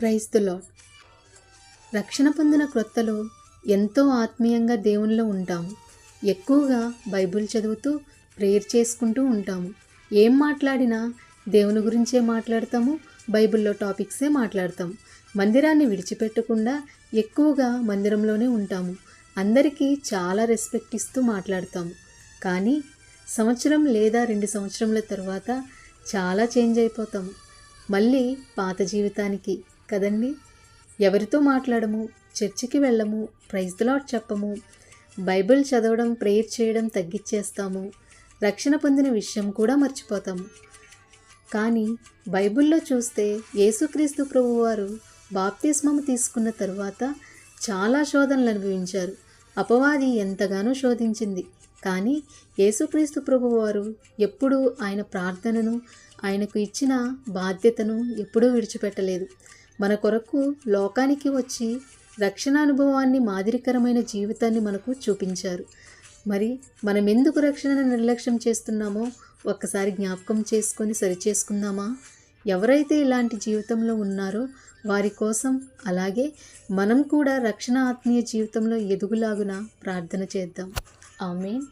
Praise the lord. రక్షణ పొందిన క్రొత్తలో ఎంతో ఆత్మీయంగా దేవునిలో ఉంటాము. ఎక్కువగా బైబిల్ చదువుతూ ప్రేయర్ చేసుకుంటూ ఉంటాము. ఏం మాట్లాడినా దేవుని గురించే మాట్లాడతాము, బైబిల్లో టాపిక్సే మాట్లాడతాము. మందిరాన్ని విడిచిపెట్టకుండా ఎక్కువగా మందిరంలోనే ఉంటాము. అందరికీ చాలా రెస్పెక్ట్ ఇస్తూ మాట్లాడతాము. కానీ సంవత్సరం లేదా 2 సంవత్సరముల తర్వాత చాలా చేంజ్ అయిపోతాము. మళ్ళీ పాత జీవితానికి కదండి. ఎవరితో మాట్లాడము, చర్చికి వెళ్ళము, ప్రైజ్ ది లార్డ్ చెప్పము, బైబిల్ చదవడం ప్రేయర్ చేయడం తగ్గించేస్తాము. రక్షణ పొందిన విషయం కూడా మర్చిపోతాము. కానీ బైబిల్లో చూస్తే యేసుక్రీస్తు ప్రభువారు బాప్తిస్మము తీసుకున్న తరువాత చాలా శోధనలు అనుభవించారు. అపవాది ఎంతగానో శోధించింది. కానీ యేసుక్రీస్తు ప్రభువారు ఎప్పుడూ ఆయన ప్రార్థనను, ఆయనకు ఇచ్చిన బాధ్యతను ఎప్పుడూ విడిచిపెట్టలేదు. మన కొరకు లోకానికి వచ్చి రక్షణ అనుభవాన్ని, మాదిరికరమైన జీవితాన్ని మనకు చూపించారు. మరి మనం ఎందుకు రక్షణను నిర్లక్ష్యం చేస్తున్నామో ఒక్కసారి జ్ఞాపకం చేసుకొని సరిచేసుకుందామా? ఎవరైతే ఇలాంటి జీవితంలో ఉన్నారో వారి కోసం, అలాగే మనం కూడా రక్షణ ఆత్మీయ జీవితంలో ఎదుగులాగున ప్రార్థన చేద్దాం. ఆమేన్.